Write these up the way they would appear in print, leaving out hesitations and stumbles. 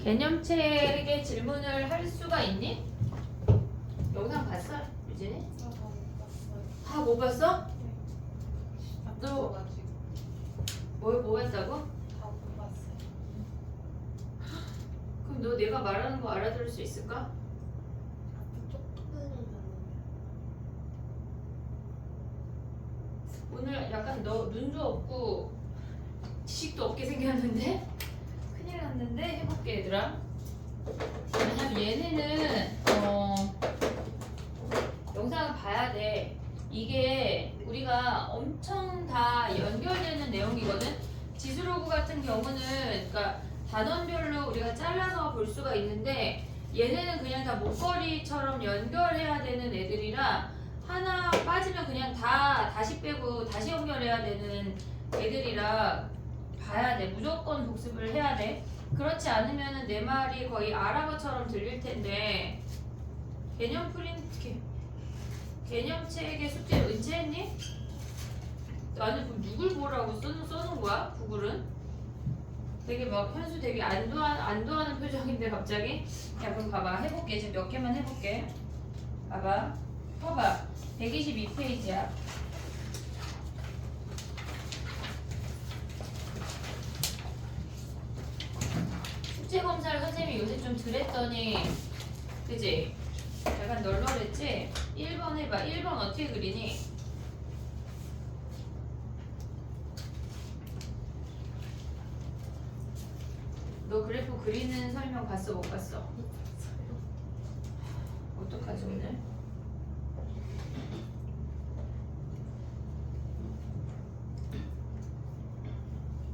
개념책의 질문을 할 수가 있니? 영상 봤어? 유진이? 다 못 봤어? 너 뭐 했다고? 그럼 너 내가 말하는 거 알아들을 수 있을까? 오늘 약간 너 눈도 없고 지식도 없게 생겼는데? 큰일 났는데? 해볼게 얘들아. 왜냐면 얘네는 영상을 봐야 돼. 이게 우리가 엄청 다 연결되는 내용이거든. 지수로그 같은 경우는 그러니까 단원별로 우리가 잘라서 볼 수가 있는데 얘네는 그냥 다 목걸이처럼 연결해야 되는 애들이라 하나 빠지면 그냥 다 다시 빼고 다시 연결해야 되는 애들이라 봐야 돼. 무조건 복습을 해야 돼. 그렇지 않으면 내 말이 거의 아랍어처럼 들릴 텐데 개념책의 숙제 은채했니? 나는 그럼 누굴 보라고 써놓은 거야? 구글은? 되게 막 현수 되게 안도하는 표정인데 갑자기? 야 그럼 봐봐 해볼게. 지금 몇 개만 해볼게. 봐봐 122페이지야. 숙제 검사를 선생님이 요새 좀 덜했더니 그지? 약간 널널했지? 1번 해봐. 1번 어떻게 그리니? 너 그래프 그리는 설명 봤어? 못 봤어? 어떡하지 오늘?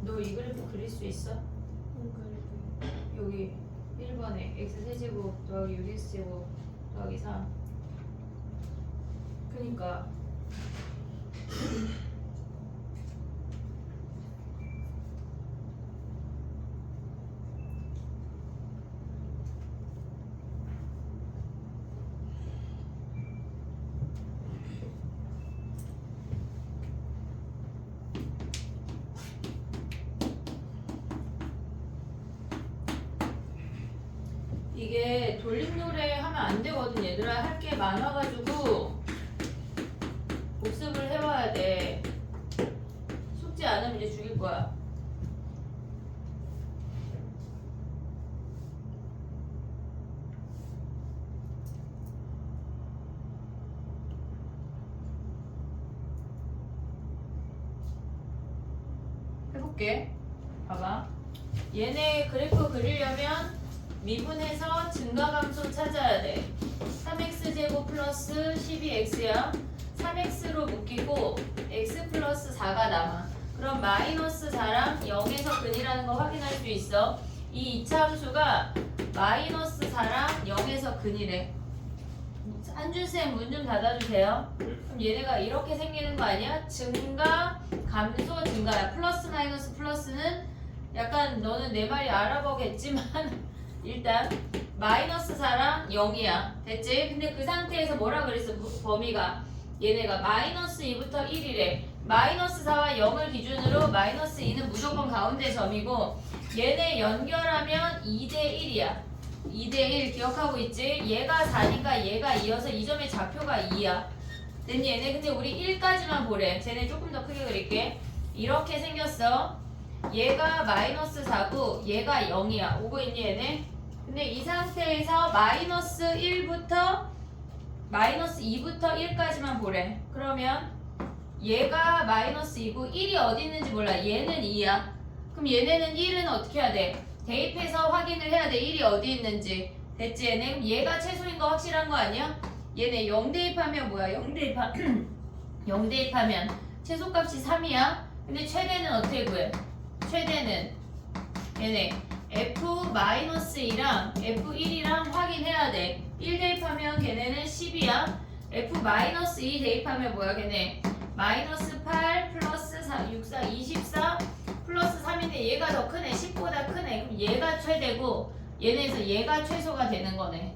너 이 그래프 그릴 수 있어? 여기 1번에 x 세제곱 더하기 6x제곱 더하기 3. 그니까 이게 돌림노래 하면 안 되거든 얘들아. 할 게 많아가지고 복습을 해와야 돼. 숙제 안 하면 이제 죽일 거야. 해볼게. 봐봐. 얘네 그래프 그리려면 미분해서 증가감소 찾아야 돼. 3x제곱 플러스 12x야. 3x로 묶이고 x 플러스 4가 남아. 그럼 마이너스 4랑 0에서 근이라는 거 확인할 수 있어. 이 이차함수가 마이너스 4랑 0에서 근이래. 한준쌤 문 좀 닫아주세요. 그럼 얘네가 이렇게 생기는 거 아니야? 증가, 감소, 증가야. 플러스 마이너스 플러스는 약간 너는 내 말이 알아보겠지만 일단 마이너스 4랑 0이야. 됐지? 근데 그 상태에서 뭐라 그랬어? 범위가 얘네가 마이너스 2부터 1이래. 마이너스 4와 0을 기준으로 마이너스 2는 무조건 가운데 점이고 얘네 연결하면 2대 1이야. 2대 1 기억하고 있지? 얘가 4니까 얘가 2여서 이 점의 좌표가 2야. 됐니 얘네? 근데 우리 1까지만 보래. 쟤네 조금 더 크게 그릴게. 이렇게 생겼어. 얘가 마이너스 4고 얘가 0이야. 오고 있니 얘네? 근데 이 상태에서 마이너스 1부터 마이너스 2부터 1까지만 보래. 그러면 얘가 마이너스 2고 1이 어디 있는지 몰라. 얘는 2야. 그럼 얘네는 1은 어떻게 해야 돼? 대입해서 확인을 해야 돼. 1이 어디 있는지. 됐지 얘네? 그럼 얘가 최소인 거 확실한 거 아니야? 얘네 0 대입하면 뭐야? 0 대입하면 최소값이 3이야. 근데 최대는 어떻게 구해? 최대는 얘네 F-2랑 F1이랑 확인해야 돼. 1 대입하면 걔네는 10이야. F-2 대입하면 뭐야 걔네? 마이너스 8 플러스 4, 6, 4, 24 플러스 3인데 얘가 더 크네. 10보다 크네. 그럼 얘가 최대고 얘네에서 얘가 최소가 되는 거네.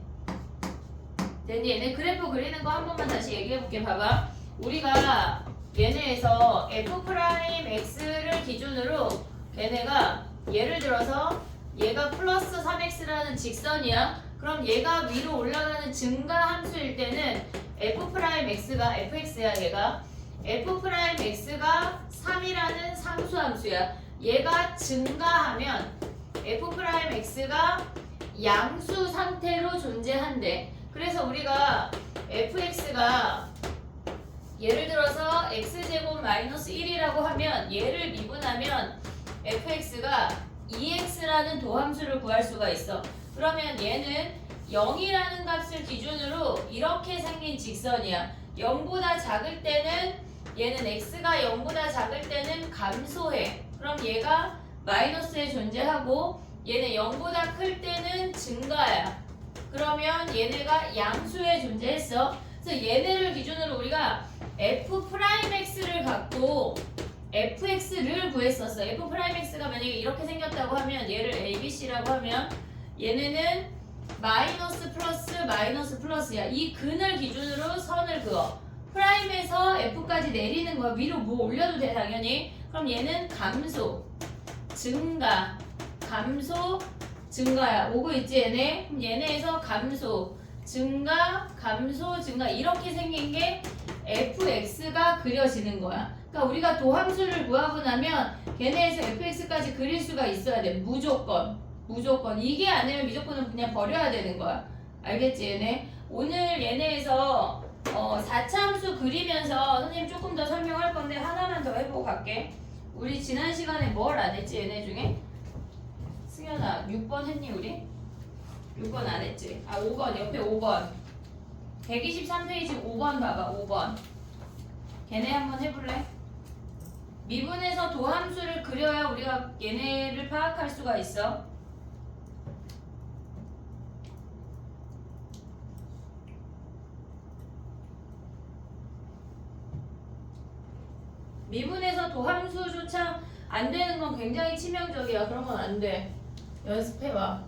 됐니? 얘네 그래프 그리는 거 한 번만 다시 얘기해볼게. 봐봐. 우리가 얘네에서 F'X를 기준으로 얘네가 예를 들어서 얘가 플러스 3x라는 fx라는 직선이야. 그럼 얘가 위로 올라가는 증가 함수일 때는 f'x가 fx야. 얘가 f'x가 3이라는 상수 함수야. 얘가 증가하면 f'x가 양수 상태로 존재한대. 그래서 우리가 fx가 예를 들어서 x제곱 마이너스 1이라고 하면 얘를 미분하면 fx가 2x라는 도함수를 구할 수가 있어. 그러면 얘는 0이라는 값을 기준으로 이렇게 생긴 직선이야. 0보다 작을 때는 얘는 x가 0보다 작을 때는 감소해. 그럼 얘가 마이너스에 존재하고 얘는 0보다 클 때는 증가야. 그러면 얘네가 양수에 존재했어. 그래서 얘네를 기준으로 우리가 f'x를 갖고 fx를 구했었어. f'x가 만약에 이렇게 생겼다고 하면 얘를 abc라고 하면 얘네는 마이너스 플러스야. 이 근을 기준으로 선을 그어. 프라임에서 f까지 내리는 거야. 위로 뭐 올려도 돼 당연히. 그럼 얘는 감소, 증가, 감소, 증가야. 오고 있지 얘네? 그럼 얘네에서 감소, 증가, 감소, 증가 이렇게 생긴 게 fx가 그려지는 거야. 그러니까 우리가 도함수를 구하고 나면 걔네에서 fx까지 그릴 수가 있어야 돼. 무조건. 이게 아니면 무조건은 그냥 버려야 되는 거야. 알겠지 얘네? 오늘 얘네에서 4차 함수 그리면서 선생님 조금 더 설명할 건데 하나만 더 해보고 갈게. 우리 지난 시간에 뭘 안 했지 얘네 중에? 승현아 6번 했니 우리? 6번 안 했지? 5번 옆에 5번 123페이지 5번 봐봐. 5번 걔네 한번 해볼래? 미분에서 도함수를 그려야 우리가 얘네를 파악할 수가 있어. 미분에서 도함수조차 안 되는 건 굉장히 치명적이야. 그런 건 안 돼. 연습해봐.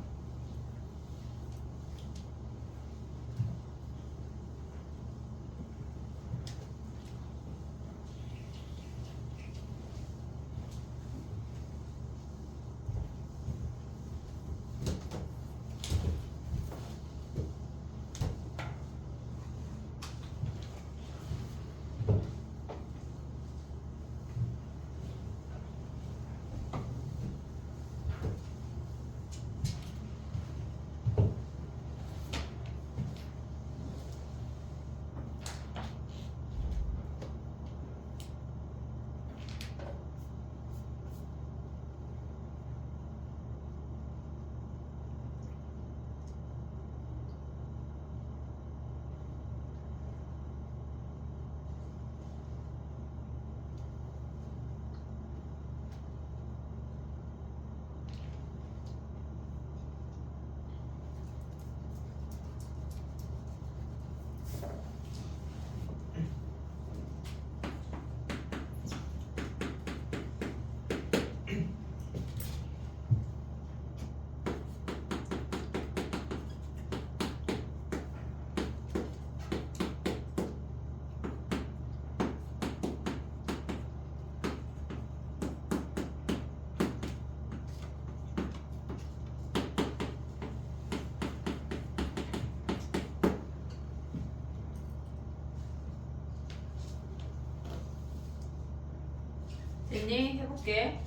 됐니? 해볼게.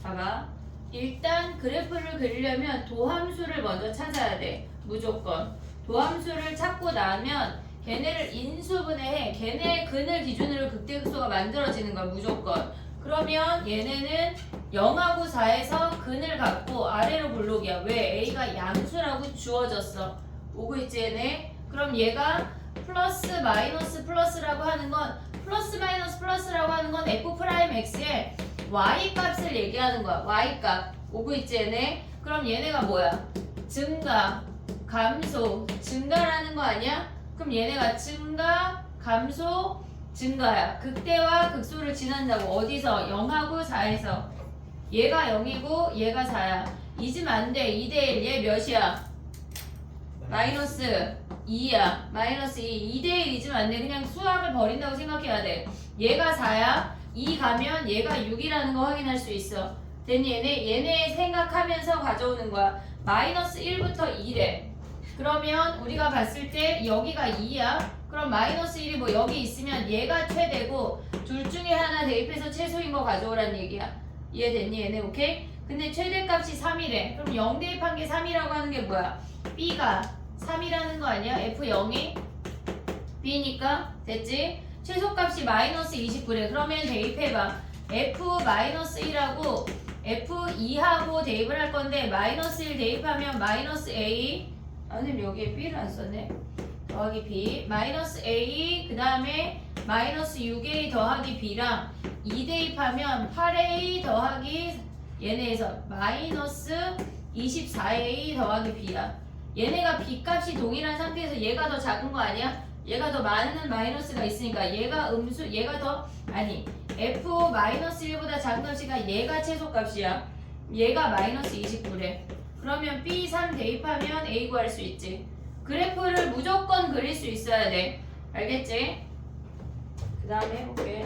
봐봐. 일단 그래프를 그리려면 도함수를 먼저 찾아야 돼. 무조건. 도함수를 찾고 나면 걔네를 인수분해해. 걔네의 근을 기준으로 극대극소가 만들어지는 거야. 무조건. 그러면 얘네는 0하고 4에서 근을 갖고 아래로 볼록이야. 왜? A가 양수라고 주어졌어. 오고 있지 얘네? 그럼 얘가 플러스 마이너스 플러스라고 하는 건 플러스 마이너스 플러스라고 하는 건 f'x의 y 값을 얘기하는 거야. y 값. 오고 있지 얘네? 그럼 얘네가 뭐야? 증가, 감소, 증가라는 거 아니야? 그럼 얘네가 증가, 감소, 증가야. 극대와 극소를 지난다고. 어디서? 0하고 4에서. 얘가 0이고 얘가 4야. 잊으면 안 돼. 2대1. 얘 몇이야? 마이너스 2야. 마이너스 2. 2대1 잊으면 안 돼. 그냥 수학을 버린다고 생각해야 돼. 얘가 4야. 2 가면 얘가 6이라는 거 확인할 수 있어. 됐니? 얘네 생각하면서 가져오는 거야. 마이너스 1부터 2래. 그러면 우리가 봤을 때 여기가 2야. 그럼 마이너스 1이 뭐 여기 있으면 얘가 최대고 둘 중에 하나 대입해서 최소인 거 가져오란 얘기야. 이해됐니 얘네? 오케이? 근데 최대값이 3이래. 그럼 0 대입한 게 3이라고 하는 게 뭐야? B가 3이라는 거 아니야? F0이 B니까 됐지? 최소값이 마이너스 29래. 그러면 대입해봐. F-1하고 F2하고 대입을 할 건데 마이너스 1 대입하면 마이너스 A 아니면 여기에 B를 안 썼네. 더하기 B 마이너스 A 그 다음에 마이너스 6A 더하기 B랑 2 대입하면 8A 더하기 얘네에서 마이너스 24A 더하기 B야. 얘네가 B 값이 동일한 상태에서 얘가 더 작은 거 아니야? 얘가 더 많은 마이너스가 있으니까 얘가 얘가 더 아니 F-1보다 작은 값이니까 얘가 최소값이야. 얘가 마이너스 29래. 그러면 B3 대입하면 A 구할 수 있지. 그래프를 무조건 그릴 수 있어야 돼. 알겠지? 그 다음에 해볼게.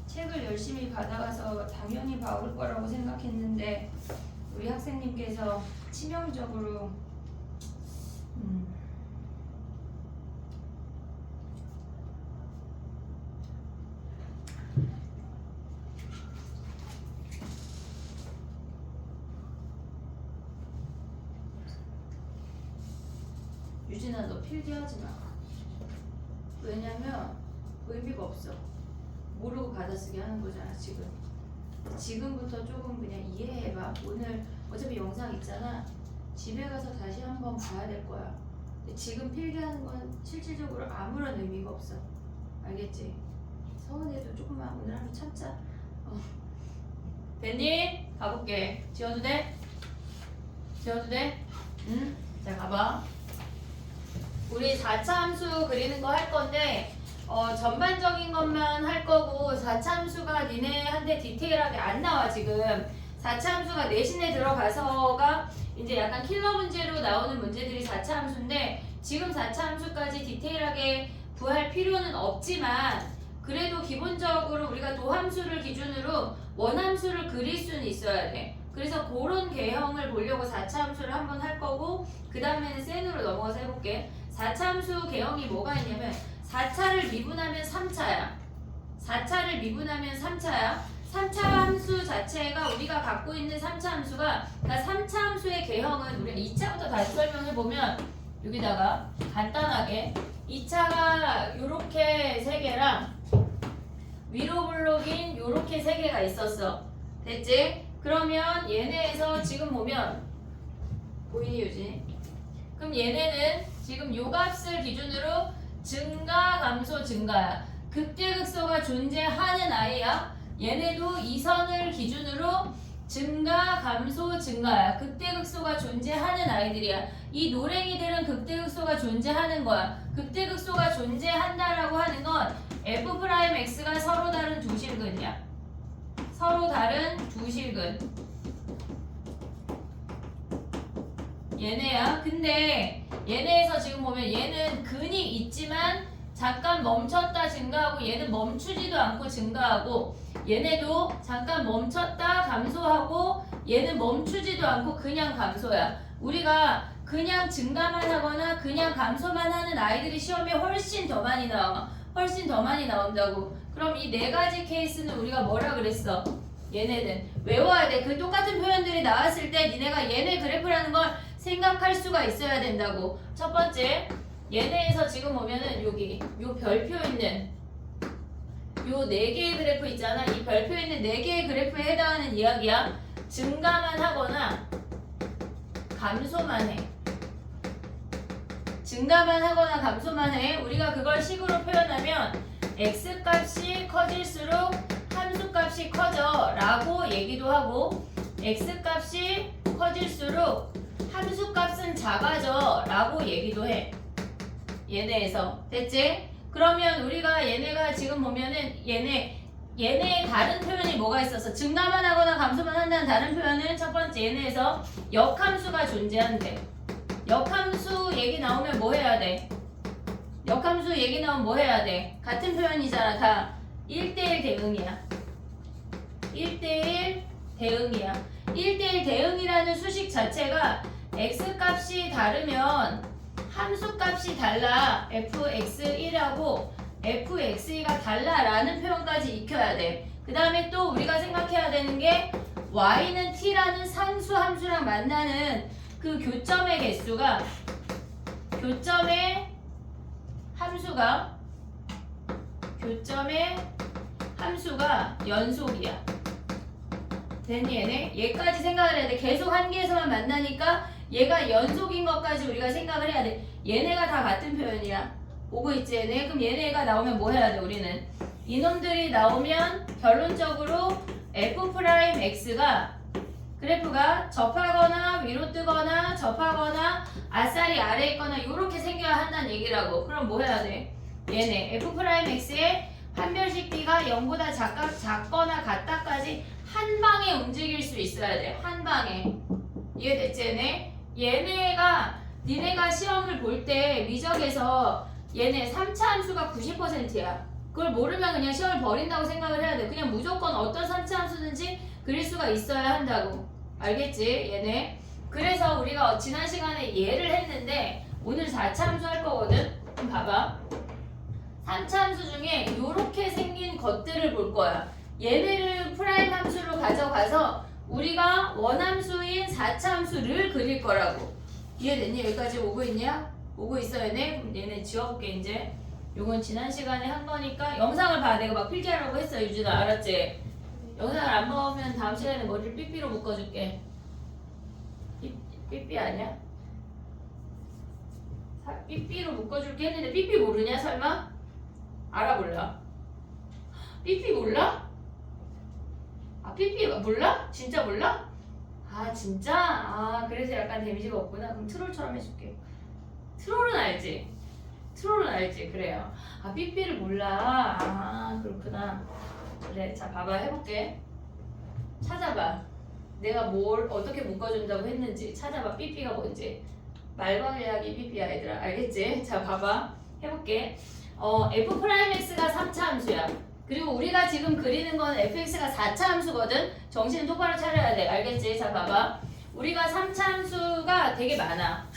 책을 열심히 받아가서 당연히 봐올 거라고 생각했는데 우리 학생님께서 치명적으로 유진아 너 필기하지 마. 왜냐면 의미가 없어. 모르고 받아쓰기 하는 거잖아 지금. 지금부터 조금 그냥 이해해봐. 오늘 어차피 영상 있잖아. 집에 가서 다시 한번 봐야 될 거야. 근데 지금 필기하는 건 실질적으로 아무런 의미가 없어. 알겠지? 서운해도 조금만 오늘 하루 참자. 됐니? 가볼게. 지워도 돼? 지워도 돼? 응? 자 가봐. 우리 4차 함수 그리는 거 할 건데 전반적인 것만 할 거고 4차 함수가 니네한테 디테일하게 안 나와 지금. 4차 함수가 내신에 들어가서가 이제 약간 킬러 문제로 나오는 문제들이 4차 함수인데 지금 4차 함수까지 디테일하게 구할 필요는 없지만 그래도 기본적으로 우리가 도함수를 기준으로 원함수를 그릴 수는 있어야 돼. 그래서 그런 개형을 보려고 4차 함수를 한번 할 거고 그 다음에는 센으로 넘어가서 해볼게. 4차 함수 개형이 뭐가 있냐면 4차를 미분하면 3차야. 4차를 미분하면 3차야. 3차 함수 자체가 우리가 갖고 있는 3차 함수가 그러니까 3차 함수의 개형은 우리가 2차부터 다시 설명해보면 여기다가 간단하게 2차가 요렇게 3개랑 위로 블록인 요렇게 3개가 있었어. 됐지? 그러면 얘네에서 지금 보면 보이니 유진이? 그럼 얘네는 지금 요 값을 기준으로 증가, 감소, 증가야. 극대극소가 존재하는 아이야. 얘네도 이 선을 기준으로 증가, 감소, 증가야. 극대극소가 존재하는 아이들이야. 이 노랭이들은 극대극소가 존재하는 거야. 극대극소가 존재한다라고 하는 건 F'X가 서로 다른 두 실근이야. 서로 다른 두 실근. 얘네야. 근데 얘네에서 지금 보면 얘는 근이 있지만 잠깐 멈췄다 증가하고 얘는 멈추지도 않고 증가하고 얘네도 잠깐 멈췄다 감소하고 얘는 멈추지도 않고 그냥 감소야. 우리가 그냥 증가만 하거나 그냥 감소만 하는 아이들이 시험에 훨씬 더 많이 나와. 훨씬 더 많이 나온다고. 그럼 이 네 가지 케이스는 우리가 뭐라 그랬어? 얘네는 외워야 돼. 그 똑같은 표현들이 나왔을 때 니네가 얘네 그래프라는 걸 생각할 수가 있어야 된다고. 첫 번째 얘네에서 지금 보면은 여기 요 별표 있는 요 4개의 그래프 있잖아. 이 별표 있는 4개의 그래프에 해당하는 이야기야. 증가만 하거나 감소만 해. 증가만 하거나 감소만 해. 우리가 그걸 식으로 표현하면 x값이 커질수록 함수값이 커져 라고 얘기도 하고 x값이 커질수록 함수값은 작아져 라고 얘기도 해. 얘네에서. 됐지? 그러면 우리가 얘네가 지금 보면은 얘네의 다른 표현이 뭐가 있었어? 증가만 하거나 감소만 한다는 다른 표현은 첫 번째 얘네에서 역함수가 존재한대. 역함수 얘기 나오면 뭐 해야 돼? 역함수 얘기 나오면 뭐 해야 돼? 같은 표현이잖아 다. 1대1 대응이야. 1대1 대응이야. 1대1 대응이라는 수식 자체가 x값이 다르면 함수값이 달라. fx1하고 fx2가 달라라는 표현까지 익혀야 돼. 그 다음에 또 우리가 생각해야 되는 게 y는 t라는 상수 함수랑 만나는 그 교점의 개수가 교점의 함수가 연속이야. 됐니 얘네? 얘까지 생각을 해야 돼. 계속 한 개에서만 만나니까 얘가 연속인 것까지 우리가 생각을 해야 돼. 얘네가 다 같은 표현이야. 오고 있지 얘네? 그럼 얘네가 나오면 뭐 해야 돼 우리는? 이놈들이 나오면 결론적으로 f'x가 그래프가 접하거나 위로 뜨거나 접하거나 아싸리 아래에 있거나 이렇게 생겨야 한다는 얘기라고. 그럼 뭐 해야 돼? 얘네 f'x의 판별식 b가 0보다 작거나 같다까지 한 방에 움직일 수 있어야 돼. 한 방에. 이해됐지 얘네? 니네가 시험을 볼 때 미적에서 얘네 3차 함수가 90%야. 그걸 모르면 그냥 시험을 버린다고 생각을 해야 돼. 그냥 무조건 어떤 3차 함수든지 그릴 수가 있어야 한다고. 알겠지? 얘네. 그래서 우리가 지난 시간에 얘를 했는데 오늘 4차 함수 할 거거든? 그럼 봐봐. 3차 함수 중에 이렇게 생긴 것들을 볼 거야. 얘네를 프라임 함수로 가져가서 우리가 원함수인 4차 함수를 그릴 거라고. 이해됐니? 여기까지 오고 있냐? 오고 있어 얘네? 그럼 얘네 지워볼게 이제. 요건 지난 시간에 한 거니까 영상을 봐. 내가 막 필기하라고 했어 유진아. 알았지? 영상을 안 보면 다음 시간에 머리를 삐삐로 묶어줄게. 삐삐 아니야? 삐삐로 묶어줄게 했는데 삐삐 모르냐 설마? 알아 몰라? 삐삐 몰라? 아 삐삐 몰라? 진짜 몰라? 아 진짜? 아 그래서 약간 데미지가 없구나. 그럼 트롤처럼 해줄게. 트롤은 알지? 그래요. 아 삐삐를 몰라. 아 그렇구나. 그래 자 봐봐 해볼게. 찾아봐. 내가 뭘 어떻게 묶어준다고 했는지 찾아봐. 삐삐가 뭔지. 말광일약이 삐삐야 얘들아. 알겠지? 자 봐봐 해볼게. f'x가 3차 함수야. 그리고 우리가 지금 그리는 건 fx가 4차 함수거든. 정신 똑바로 차려야 돼. 알겠지? 자 봐봐. 우리가 3차 함수가 되게 많아.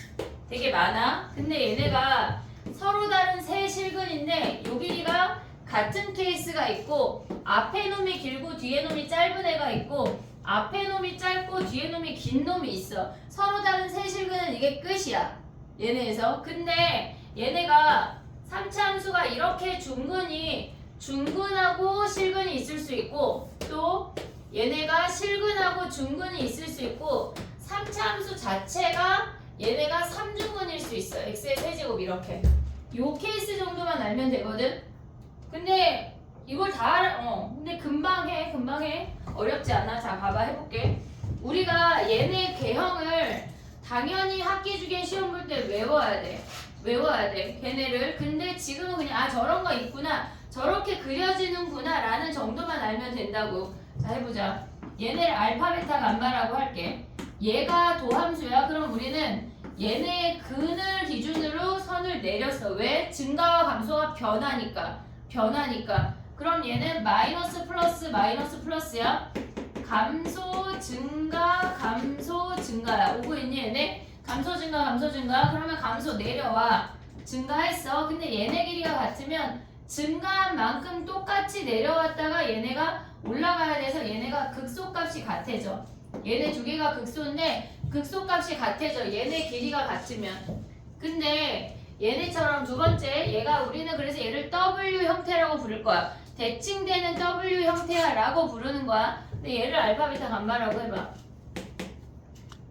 근데 얘네가 서로 다른 세 실근인데 요 길이가 같은 케이스가 있고 앞에 놈이 길고 뒤에 놈이 짧은 애가 있고 앞에 놈이 짧고 뒤에 놈이 긴 놈이 있어. 서로 다른 세 실근은 이게 끝이야. 얘네에서. 근데 얘네가 3차 함수가 이렇게 중근하고 실근이 있을 수 있고 또 얘네가 실근하고 중근이 있을 수 있고 3차 함수 자체가 얘네가 3중근일 수 있어. x의 세제곱 이렇게. 요 케이스 정도만 알면 되거든. 근데 이걸 다 알아. 근데 금방 해. 어렵지 않아. 자 봐봐 해볼게. 우리가 얘네 개형을 당연히 학기 중에 시험 볼 때 외워야 돼. 걔네를. 근데 지금은 그냥 저런 거 있구나. 저렇게 그려지는구나 라는 정도만 알면 된다고. 자 해보자. 얘네를 알파 베타 감마라고 할게. 얘가 도함수야. 그럼 우리는 얘네의 근을 기준으로 선을 내렸어. 왜? 증가와 감소가 변하니까. 그럼 얘는 마이너스 플러스야. 감소 증가야. 오고 있니 얘네? 감소 증가. 그러면 감소 내려와. 증가했어. 근데 얘네 길이가 같으면 증가한 만큼 똑같이 내려왔다가 얘네가 올라가야 돼서 얘네가 극소값이 같아져. 얘네 두 개가 극소인데 극소값이 같아져. 얘네 길이가 같으면. 근데 얘네처럼 두 번째 우리는 그래서 얘를 W 형태라고 부를 거야. 대칭되는 W 형태야 라고 부르는 거야. 근데 얘를 알파 베타 감마라고 해봐.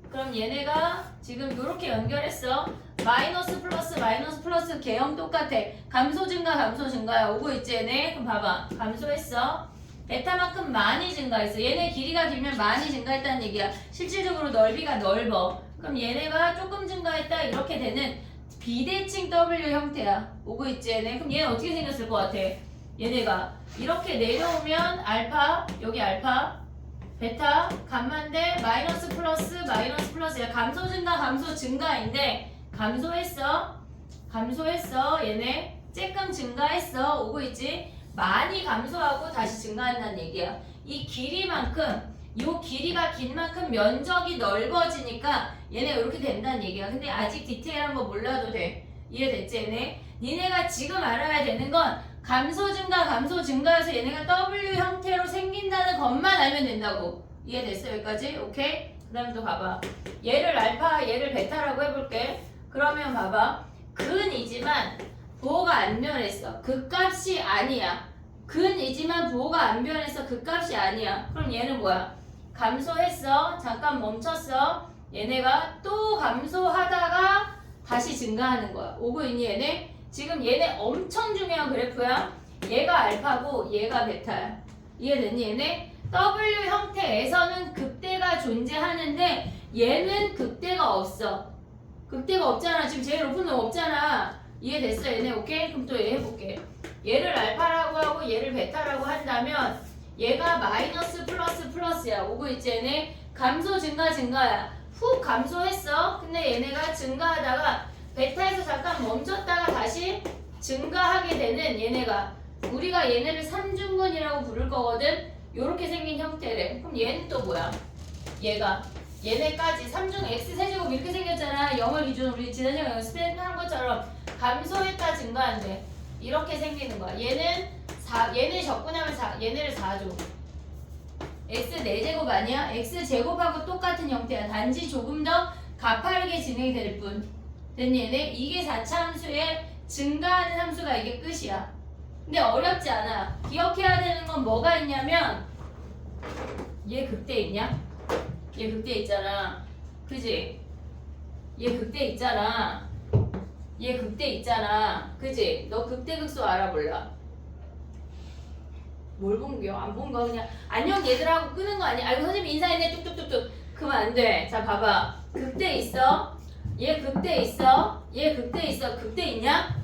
그럼 얘네가 지금 이렇게 연결했어. 마이너스 플러스 개형 똑같아. 감소 증가야. 오고 있지 얘네? 그럼 봐봐. 감소했어. 베타만큼 많이 증가했어. 얘네 길이가 길면 많이 증가했다는 얘기야. 실질적으로 넓이가 넓어. 그럼 얘네가 조금 증가했다 이렇게 되는 비대칭 W 형태야. 오고 있지 얘네? 그럼 얘는 어떻게 생겼을 것 같아? 얘네가 이렇게 내려오면 알파, 여기 알파, 베타, 감마인데 마이너스 플러스야. 감소 증가인데 감소했어. 얘네 쬐끔 증가했어. 오고 있지? 많이 감소하고 다시 증가한다는 얘기야. 이 길이만큼 요 길이가 긴 만큼 면적이 넓어지니까 얘네가 이렇게 된다는 얘기야. 근데 아직 디테일한 거 몰라도 돼. 이해됐지 얘네? 니네가 지금 알아야 되는 건 감소 증가해서 얘네가 W 형태로 생긴다는 것만 알면 된다고. 이해됐어 여기까지? 오케이? 그 다음에 또 봐봐. 얘를 알파 얘를 베타라고 해볼게. 그러면 봐봐. 근이지만 부호가 안 변했어. 그 값이 아니야. 근이지만 부호가 안 변해서 그 값이 아니야. 그럼 얘는 뭐야? 감소했어. 잠깐 멈췄어. 얘네가 또 감소하다가 다시 증가하는 거야. 오고 있니 얘네? 지금 얘네 엄청 중요한 그래프야. 얘가 알파고 얘가 베타야. 이해됐니 얘네? W 형태에서는 극대가 존재하는데 얘는 극대가 없어. 극대가 없잖아. 지금 제일 높은 놈 없잖아. 이해됐어 얘네? 오케이? 그럼 또 얘 해볼게. 얘를 알파라고 하고 얘를 베타라고 한다면 얘가 마이너스 플러스 플러스야. 오고 있지 얘네? 감소 증가야. 훅 감소했어. 근데 얘네가 증가하다가 베타에서 잠깐 멈췄다가 다시 증가하게 되는 얘네가 우리가 얘네를 삼중근이라고 부를 거거든. 요렇게 생긴 형태래. 그럼 얘는 또 뭐야? 얘네까지 3중 x세제곱 이렇게 생겼잖아. 0을 기준으로 우리 지난 시간에 연습한 것처럼 감소했다 증가한대. 이렇게 생기는 거야. 얘네 접근하면 얘네를 4조. x 4제곱 아니야? x 제곱하고 똑같은 형태야. 단지 조금 더 가파르게 진행이 될 뿐. 됐니 얘네? 이게 4차 함수의 증가하는 함수가 이게 끝이야. 근데 어렵지 않아. 기억해야 되는 건 뭐가 있냐면 얘 극대 있냐? 얘 극대 있잖아. 그지? 얘 극대 있잖아. 얘 극대 있잖아. 그지? 너 극대 극소 알아볼라. 뭘 본겨? 안 본 거 그냥 안녕 얘들아 하고 끄는 거 아니야? 아이고 선생님 인사했네 뚝뚝뚝뚝. 그러면 안 돼. 자 봐봐. 극대 있어. 얘 극대 있어. 얘 극대 있어. 극대 있냐?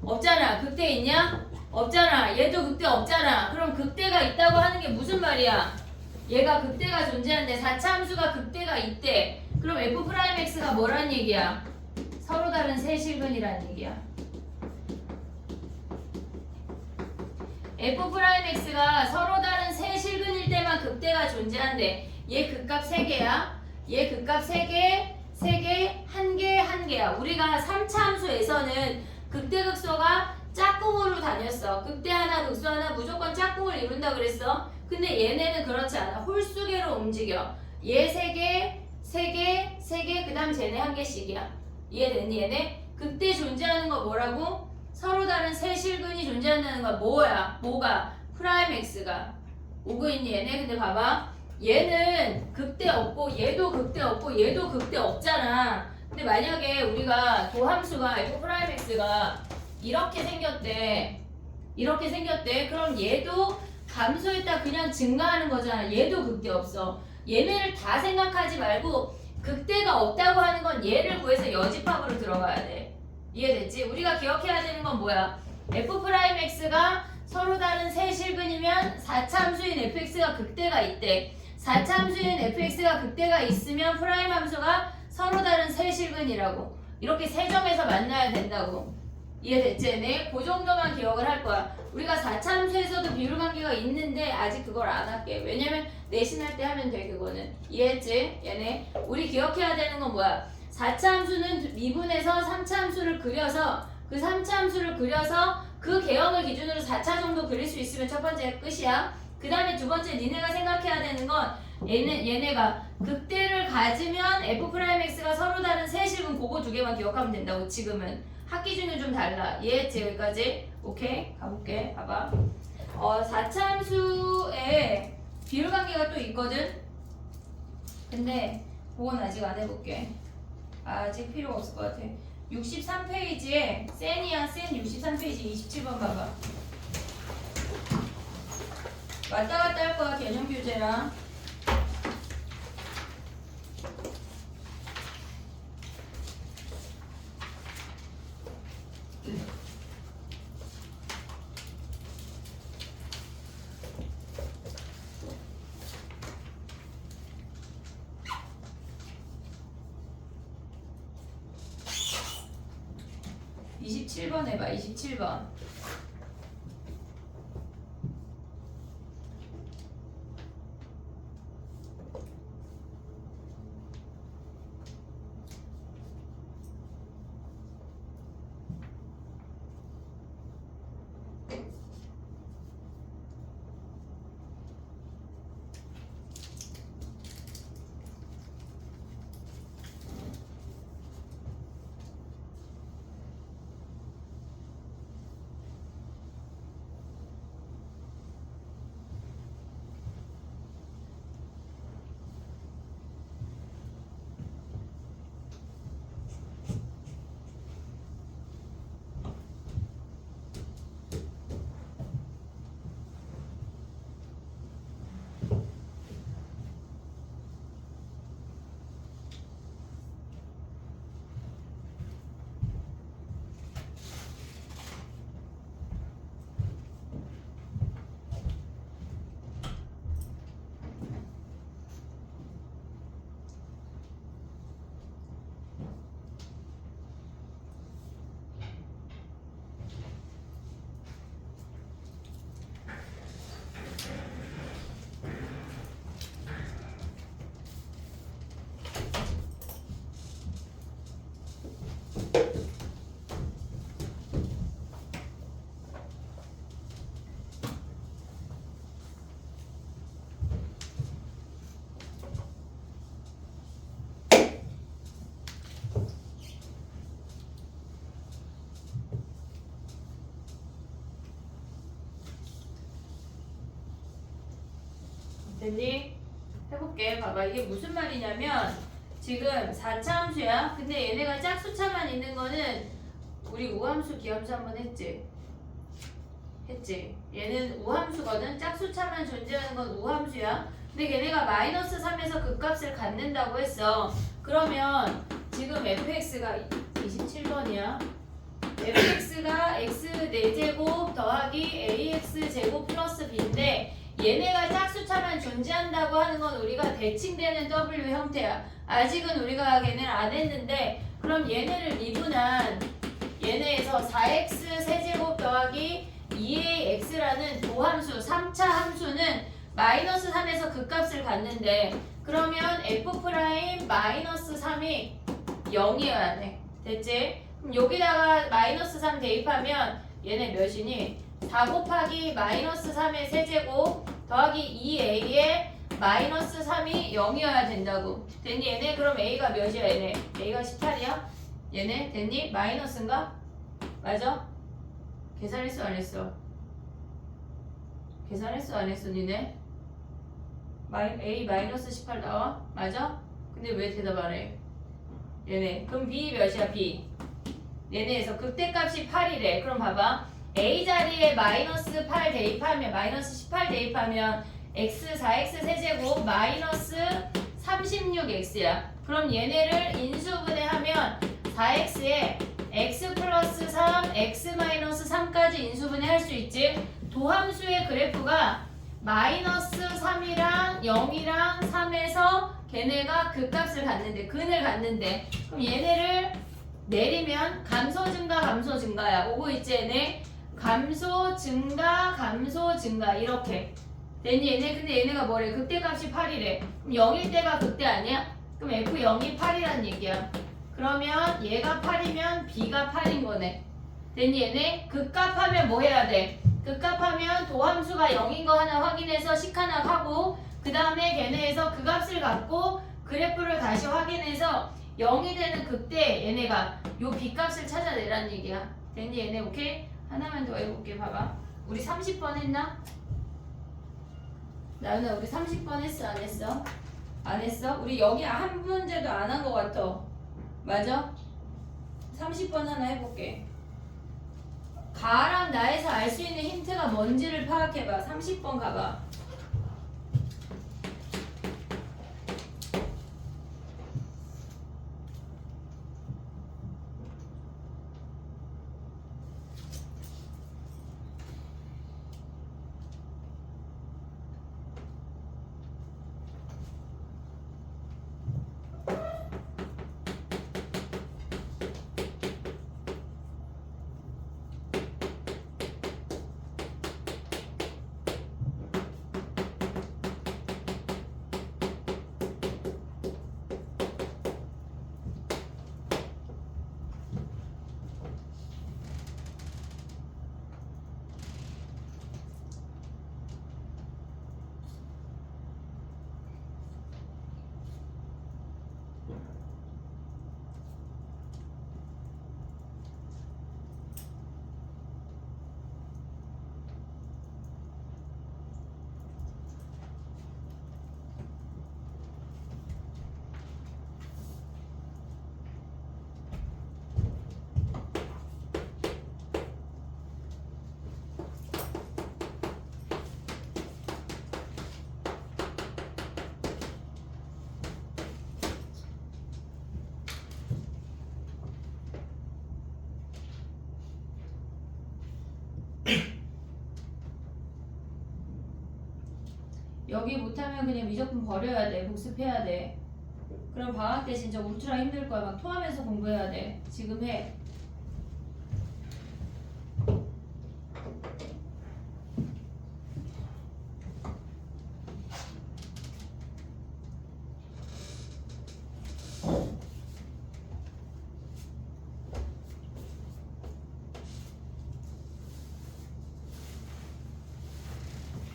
없잖아. 극대 있냐? 없잖아. 얘도 극대 없잖아. 그럼 극대가 있다고 하는 게 무슨 말이야? 얘가 극대가 존재하는데 4차 함수가 극대가 있대. 그럼 F'X가 뭐란 얘기야? 서로 다른 세실근이란 얘기야. F'X가 서로 다른 세실근일 때만 극대가 존재한대. 얘 극값 3개야. 얘 극값 3개, 3개, 1개, 1개야. 우리가 3차 함수에서는 극대 극소가 짝꿍으로 다녔어. 극대 하나, 극소 하나 무조건 짝꿍을 이룬다 그랬어. 근데 얘네는 그렇지 않아. 홀수계로 움직여. 얘 3개, 3개, 3개, 그 다음 쟤네 1개씩이야. 이해됐니 얘네? 극대 존재하는 거 뭐라고? 서로 다른 세실근이 존재한다는 거야. 뭐가? 프라임 X가. 오고 있니 얘네? 근데 봐봐. 얘는 극대 없고 얘도 극대 없고 얘도 극대 없잖아. 근데 만약에 우리가 도함수가 F'X가 이렇게 생겼대. 그럼 얘도 감소했다 그냥 증가하는 거잖아. 얘도 극대 없어. 얘네를 다 생각하지 말고 극대가 없다고 하는 건 얘를 구해서 여집합으로 들어가야 돼. 이해됐지? 우리가 기억해야 되는 건 뭐야? F'X가 서로 다른 세실근이면 4차 함수인 fx가 극대가 있대. 4차 함수인 fx가 극대가 있으면 프라임 함수가 서로 다른 세실근이라고. 이렇게 세 점에서 만나야 된다고. 이해됐지? 얘네? 그 정도만 기억을 할 거야. 우리가 4차 함수에서도 비율관계가 있는데 아직 그걸 안 할게. 왜냐면 내신할 때 하면 돼 그거는. 이해했지? 얘네? 우리 기억해야 되는 건 뭐야? 4차 함수는 미분해서 3차 함수를 그려서 그 3차 함수를 그려서 그 개형을 기준으로 4차 정도 그릴 수 있으면 첫 번째 끝이야. 그 다음에 두 번째 니네가 생각해야 되는 건 얘네가 극대를 가지면 F'X가 서로 다른 세실근 그거 두 개만 기억하면 된다고. 지금은 학기 중에 좀 달라. 이해했지? 여기까지? 오케이? 가볼게. 봐봐. 4차 함수에 비율관계가 또 있거든? 근데 그건 아직 안 해볼게. 아직 필요가 없을 것 같아. 63페이지에 센이야. 센 63페이지 27번 봐봐. 왔다 갔다 할 거야. 개념 교재랑. (27번) 해봐. 27번. 됐니? 해볼게. 봐봐. 이게 무슨 말이냐면 지금 4차 함수야. 근데 얘네가 짝수차만 있는 거는 우리 우함수, 기함수 한번 했지? 얘는 우함수거든. 짝수차만 존재하는 건 우함수야. 근데 걔네가 마이너스 3에서 극값을 갖는다고 했어. 그러면 지금 fx가 27번이야. fx가 x 4제곱 더하기 ax제곱 플러스 b인데 얘네가 짝수차만 존재한다고 하는 건 우리가 대칭되는 w 형태야. 아직은 우리가 걔네를 안 했는데 그럼 얘네를 미분한 얘네에서 4x 세제곱 더하기 2ax라는 도함수 3차 함수는 마이너스 3에서 극값을 갖는데 그러면 f 프라임 마이너스 3이 0이어야 돼. 됐지? 그럼 여기다가 마이너스 3 대입하면 얘네 몇이니? 4 곱하기 마이너스 3의 세제곱 더하기 2a에 마이너스 3이 0이어야 된다고. 됐니? 얘네 그럼 a가 몇이야 얘네? a가 18이야? 얘네 됐니? 마이너스인가? 맞아? 계산했어 안 했어? 계산했어 안 했어 니네? a 마이너스 18 나와? 맞아? 근데 왜 대답 안 해? 얘네 그럼 b 몇이야 b? 얘네에서 극대값이 8이래. 그럼 봐봐 a 자리에 마이너스 8 대입하면 마이너스 18 대입하면 x 4x 세제곱 마이너스 36x야. 그럼 얘네를 인수분해하면 4x에 x 플러스 3, x 마이너스 3까지 인수분해 할 수 있지. 도함수의 그래프가 마이너스 3이랑 0이랑 3에서 걔네가 극값을 갖는데 근을 갖는데 그럼 얘네를 내리면 감소 증가 감소 증가야. 오고 있지 얘네? 감소 증가 감소 증가 이렇게 됐니 얘네? 근데 얘네가 뭐래? 극대값이 8이래. 그럼 0일 때가 극대 아니야? 그럼 F0이 8이란 얘기야. 그러면 얘가 8이면 B가 8인 거네. 됐니 얘네? 극값하면 뭐 해야 돼? 극값하면 도함수가 0인 거 하나 확인해서 식하나하고 그 다음에 걔네에서 그 값을 갖고 그래프를 다시 확인해서 0이 되는 그때 얘네가 요 B값을 찾아내란 얘기야. 됐니 얘네? 오케이? 하나만 더 해볼게. 봐봐. 우리 30번 했나? 나연아 우리 30번 했어 안 했어? 안 했어? 우리 여기 한 문제도 안 한 거 같아. 맞아? 30번 하나 해볼게. 가랑 나에서 알 수 있는 힌트가 뭔지를 파악해봐. 30번 가봐. 여기 못하면 그냥 무조건 버려야 돼. 복습해야 돼. 그럼 방학 때 진짜 울트라 힘들 거야. 막 토하면서 공부해야 돼. 지금 해.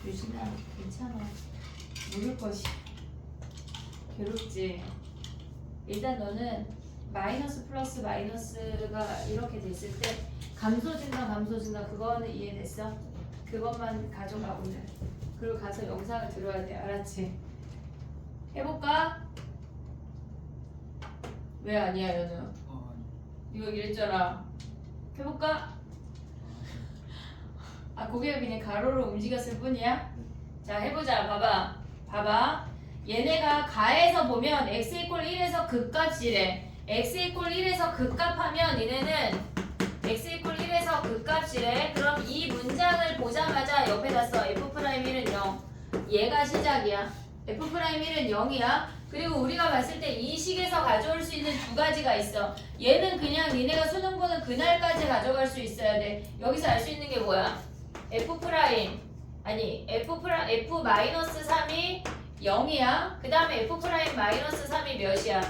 유진아 괜찮아. 모를 것이 괴롭지. 일단 너는 마이너스 플러스 마이너스가 이렇게 됐을 때 감소 증가 감소 증가 그거는 이해됐어? 그것만 가져가 오늘. 그리고 가서 영상을 들어야 돼. 알았지? 해볼까? 왜 아니야, 연우? 이거 이랬잖아. 해볼까? 아, 고개가 그냥 가로로 움직였을 뿐이야? 자, 해보자. 봐봐. 얘네가 가에서 보면 x 이퀄 1에서 극값이래. x 이퀄 1에서 극값하면 얘네는 x 이퀄 1에서 극값이래. 그럼 이 문장을 보자마자 옆에다 써. f'1은 0. 얘가 시작이야. f'1은 0이야. 그리고 우리가 봤을 때 이 식에서 가져올 수 있는 두 가지가 있어. 얘는 그냥 니네가 수능 보는 그날까지 가져갈 수 있어야 돼. 여기서 알 수 있는 게 뭐야? f-3이 0이야. 그 다음에 f'-3이 몇이야?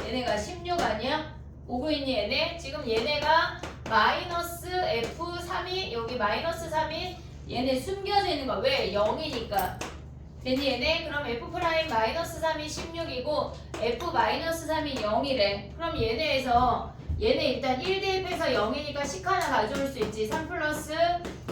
얘네가 16 아니야? 오고 있니 얘네? 지금 얘네가 마이너스 f3이 여기 마이너스 3이 얘네 숨겨져 있는 거야. 왜? 0이니까. 됐니 얘네? 그럼 f'-3이 16이고 f-3이 0이래. 그럼 얘네에서 얘네 일단 1 대입해서 0이니까 식 하나 가져올 수 있지. 3 플러스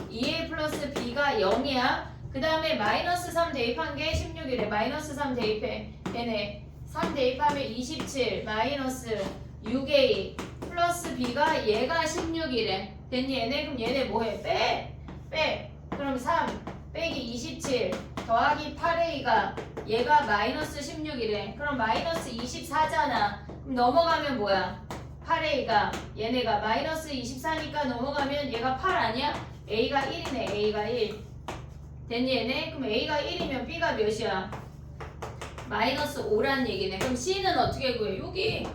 2a 플러스 b가 0이야. 그 다음에 마이너스 3 대입한 게 16이래. 마이너스 3 대입해. 얘네 3 대입하면 27 마이너스 6a 플러스 b가 얘가 16이래. 됐니 얘네? 그럼 얘네 뭐해? 빼. 그럼 3 빼기 27 더하기 8a가 얘가 마이너스 16이래. 그럼 마이너스 24잖아. 그럼 넘어가면 뭐야? 8a가 얘네가 마이너스 24니까 넘어가면 얘가 8 아니야? a가 1이네. a가 1. 됐니 얘네? 그럼 a가 1이면 b가 몇이야? 마이너스 5란 얘기네. 그럼 c는 어떻게 구해? 여기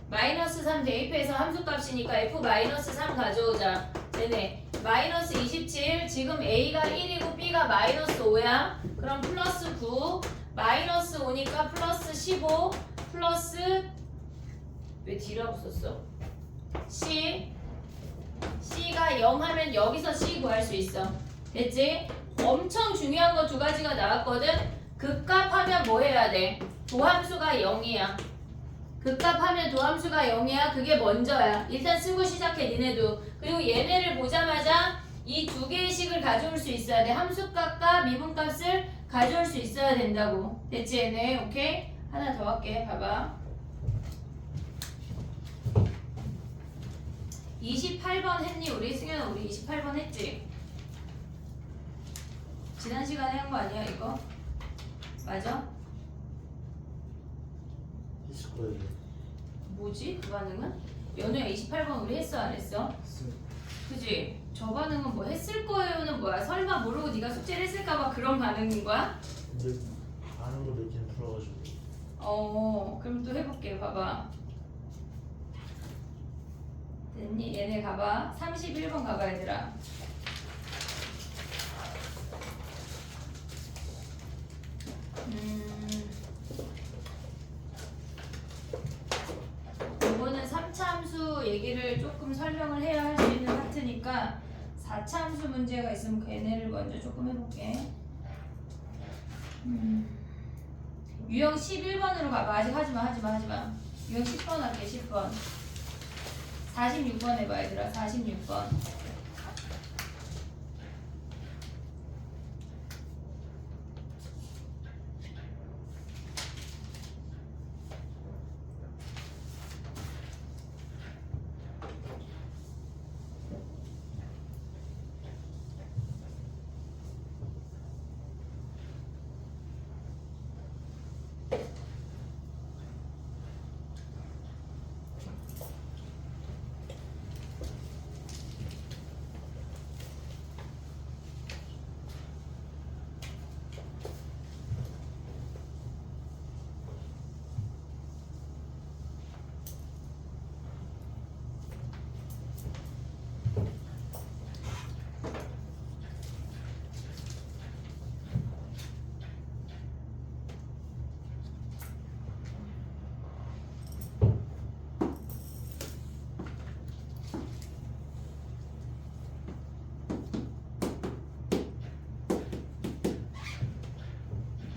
마이너스 3 대입해서 함수값이니까 f-3 가져오자. 얘네 마이너스 27 지금 a가 1이고 b가 마이너스 5야. 그럼 플러스 9 마이너스 5니까 플러스 15 플러스 왜 D라고 썼어? C가 0 하면 여기서 C 구할 수 있어. 됐지? 엄청 중요한 거 두 가지가 나왔거든? 극값하면 뭐 해야 돼? 도함수가 0이야. 극값하면 도함수가 0이야. 그게 먼저야. 일단 쓰고 시작해 니네도. 그리고 얘네를 보자마자 이 두 개의 식을 가져올 수 있어야 돼. 함수값과 미분값을 가져올 수 있어야 된다고. 됐지 얘네? 오케이? 하나 더 할게. 봐봐. 28번 했니? 우리 승현아 우리 28번 했지? 지난 시간에 한 거 아니야 이거? 맞아? 했을 거예요. 뭐지? 그 반응은? 연우야 28번 우리 했어 안 했어? 그지? 저 반응은 뭐 했을 거예요는 뭐야? 설마 모르고 네가 숙제를 했을까봐 그런 반응인 거야? 근데 아는 거 몇 개는 풀어가지고. 그럼 또 해볼게. 봐봐. 됐니? 얘네 가봐. 31번 가봐 얘들아. 이거는 3차 함수 얘기를 조금 설명을 해야 할 수 있는 파트니까 4차 함수 문제가 있으면 걔네를 먼저 조금 해볼게. 유형 11번으로 가봐. 아직 하지마. 유형 10번 할게. 10번 46번 해봐 얘들아. 46번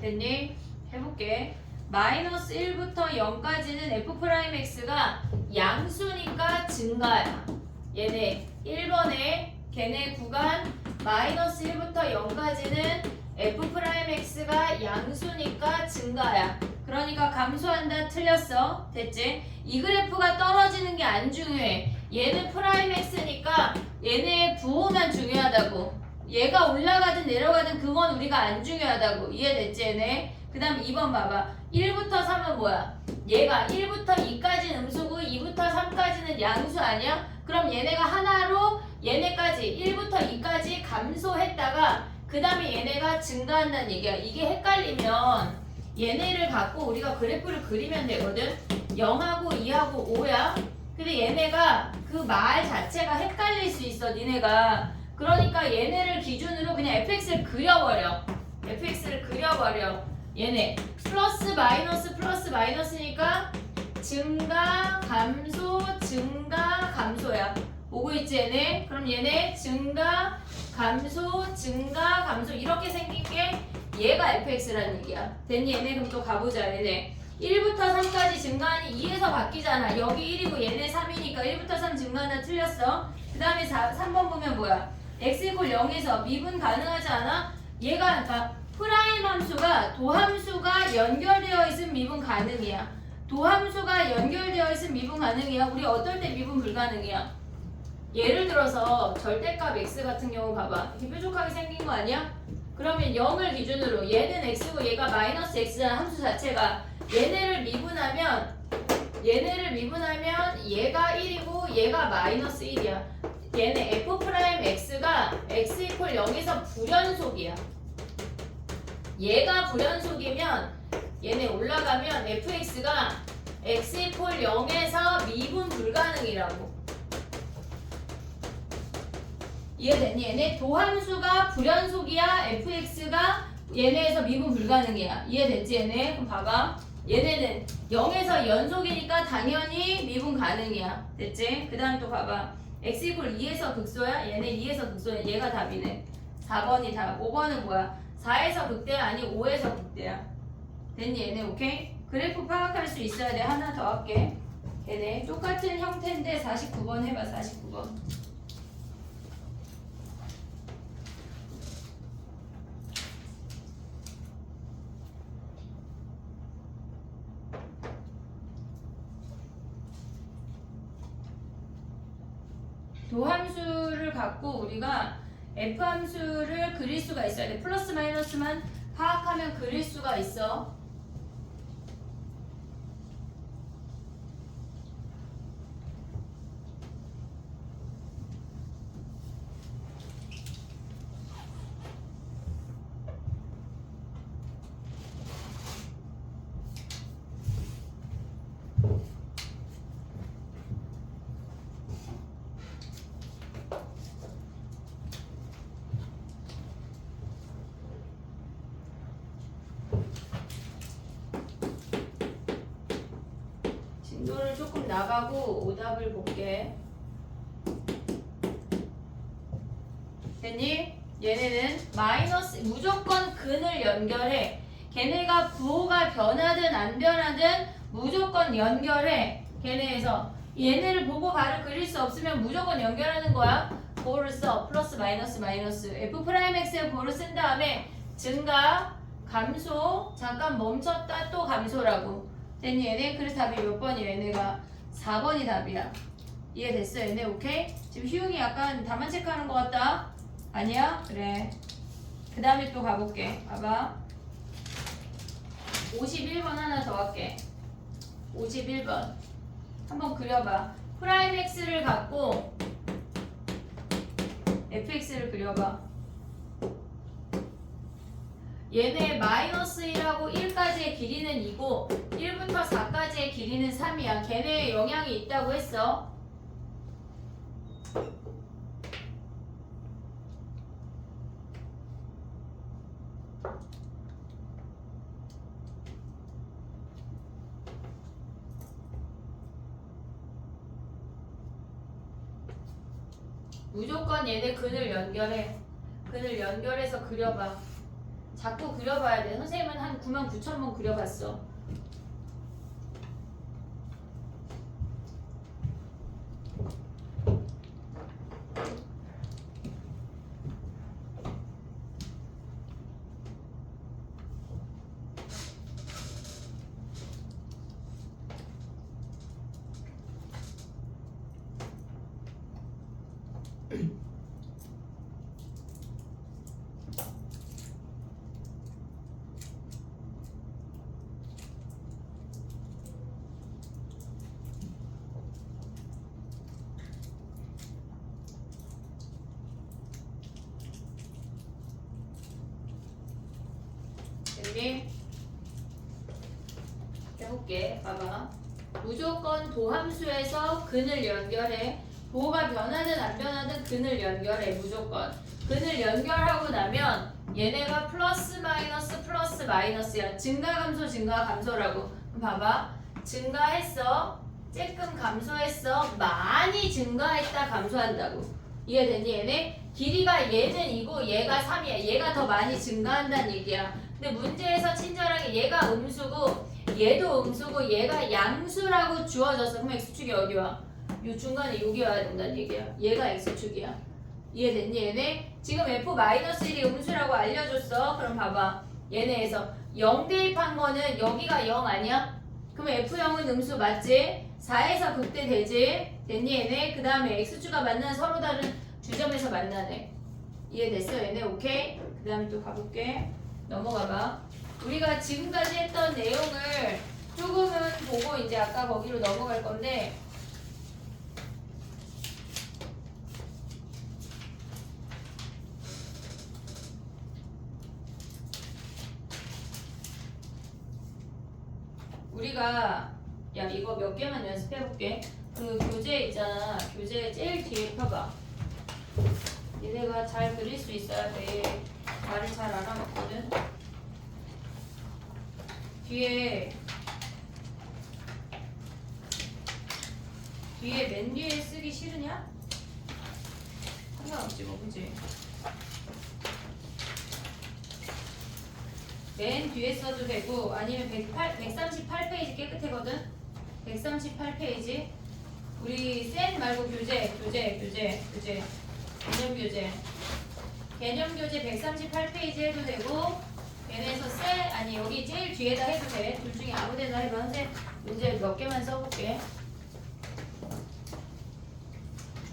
됐니? 해볼게. 마이너스 1부터 0까지는 f'x가 양수니까 증가야. 얘네 1번에 걔네 구간 마이너스 1부터 0까지는 f' fx가 양수니까 증가야. 그러니까 감소한다. 틀렸어. 됐지? 이 그래프가 떨어지는 게 안 중요해. 얘는 프라임 x니까 얘네의 부호만 중요하다고. 얘가 올라가든 내려가든 그건 우리가 안 중요하다고. 이해됐지 얘네? 그 다음 2번 봐봐. 1부터 3은 뭐야? 얘가 1부터 2까지는 음수고 2부터 3까지는 양수 아니야? 그럼 얘네가 하나로 얘네까지 1부터 2까지 감소했다가 그 다음에 얘네가 증가한다는 얘기야. 이게 헷갈리면 얘네를 갖고 우리가 그래프를 그리면 되거든. 0하고 2하고 5야. 근데 얘네가 그 말 자체가 헷갈릴 수 있어 니네가. 그러니까 얘네를 기준으로 그냥 fx를 그려버려. fx를 그려버려. 얘네 플러스 마이너스니까 증가 감소 증가 감소야. 오고 있지 얘네? 그럼 얘네 증가 감소 증가 감소 이렇게 생긴 게 얘가 fx라는 얘기야. 됐니 얘네? 그럼 또 가보자 얘네. 1부터 3까지 증가하니 2에서 바뀌잖아. 여기 1이고 얘네 3이니까 1부터 3 증가한다. 틀렸어. 그 다음에 3번 보면 뭐야? x = 0에서 미분 가능하지 않아? 얘가 그러니까 프라임 함수가 도함수가 연결되어 있으면 미분 가능이야. 도함수가 연결되어 있으면 미분 가능이야. 우리 어떨 때 미분 불가능이야? 예를 들어서 절대값 x 같은 경우 봐봐. 이렇게 뾰족하게 생긴 거 아니야? 그러면 0을 기준으로 얘는 x고 얘가 마이너스 x잖아. 함수 자체가. 얘네를 미분하면 얘가 1이고 얘가 마이너스 1이야. 얘네 f'x가 x = 0에서 불연속이야. 얘가 불연속이면 얘네 올라가면 fx가 x = 0에서 미분 불가능이라고. 이해됐니? 얘네 도함수가 불연속이야. fx가 얘네에서 미분 불가능이야. 이해됐지 얘네? 그럼 봐봐. 얘네는 0에서 연속이니까 당연히 미분 가능이야. 됐지? 그 다음 또 봐봐. x = 2에서 극소야? 얘네 2에서 극소야. 얘가 답이네. 4번이 답. 5번은 뭐야? 4에서 극대야? 아니 5에서 극대야. 됐니 얘네? 오케이? 그래프 파악할 수 있어야 돼. 하나 더 할게. 얘네 똑같은 형태인데 49번 해봐. 49번. 도함수를 갖고 우리가 f함수를 그릴 수가 있어야 돼. 플러스 마이너스만 파악하면 그릴 수가 있어. 진도를 조금 나가고 오답을 볼게. 됐니? 얘네는 마이너스 무조건 근을 연결해. 걔네가 부호가 변하든 안 변하든 무조건 연결해. 걔네에서 얘네를 보고 바로 그릴 수 없으면 무조건 연결하는 거야. 보호를 써. 플러스 마이너스 마이너스 f'x의 보호를 쓴 다음에 증가 감소 잠깐 멈췄다 또 감소라고. 됐니 얘네? 그래서 답이 몇 번이야 얘네가? 4번이 답이야. 이해됐어 얘네? 오케이? 지금 희용이 약간 답만 체크하는 것 같다? 아니야? 그래. 그 다음에 또 가볼게. 봐봐. 51번 하나 더 할게. 51번 한번 그려봐. 프라임 x를 갖고 fx를 그려봐. 얘네 마이너스 1하고 1까지의 길이는 2고 1부터 4까지의 길이는 3이야. 걔네에 영향이 있다고 했어. 무조건 얘네 근을 연결해. 근을 연결해서 그려봐. 자꾸 그려봐야 돼. 선생님은 한 99,000번 그려봤어. 열심히 해볼게. 봐봐. 무조건 도함수에서 근을 연결해. 도가 변하든 안 변하든 근을 연결해. 무조건. 근을 연결하고 나면 얘네가 플러스 마이너스야. 증가 감소라고. 그럼 봐봐. 증가했어. 조금 감소했어. 많이 증가했다 감소한다고. 이해됐니 얘네? 길이가 얘는 이고 얘가 3이야. 얘가 더 많이 증가한다는 얘기야. 근데 문제에서 친절하게 얘가 음수고 얘도 음수고 얘가 양수라고 주어졌어. 그럼 x축이 어디 와? 요 중간에 여기 와야 된다는 얘기야. 얘가 x축이야. 이해됐니 얘네? 지금 f-1이 음수라고 알려줬어. 그럼 봐봐. 얘네에서 0 대입한 거는 여기가 0 아니야? 그럼 f0은 음수 맞지? 4에서 극대 되지? 됐니 얘네? 그 다음에 x축과 만나는 서로 다른 주점에서 만나네. 이해됐어 얘네? 오케이? 그 다음에 또 가볼게. 넘어가봐. 우리가 지금까지 했던 내용을 조금은 보고 이제 아까 거기로 넘어갈 건데 우리가 야 이거 몇 개만 연습해볼게. 그 교재 있잖아. 교재 제일 뒤에 펴봐. 얘네가 잘 그릴 수 있어야 돼. 말을 잘 알아먹거든. 뒤에 맨 뒤에 쓰기 싫으냐? 상관없지 뭐 그치? 맨 뒤에 써도 되고 아니면 138페이지 깨끗하거든? 138페이지 우리 센 말고 교재 개념 교재 138페이지 해도 되고 얘네에서 아니 여기 제일 뒤에다 해도 돼. 둘 중에 아무 데나 해봐. 선생님 문제 몇 개만 써볼게.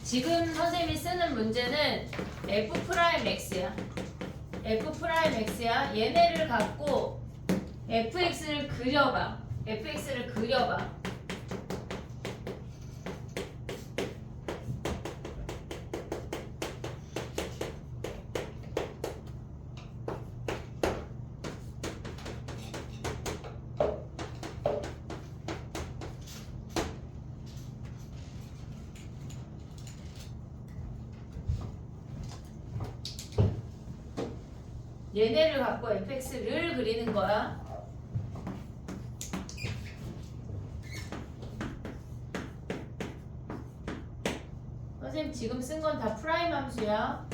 지금 선생님이 쓰는 문제는 F'X야. F'X야. 얘네를 갖고 fx를 그려봐. 얘네를 갖고 fx를 그리는 거야. 선생님 지금 쓴 건 다 프라임 함수야.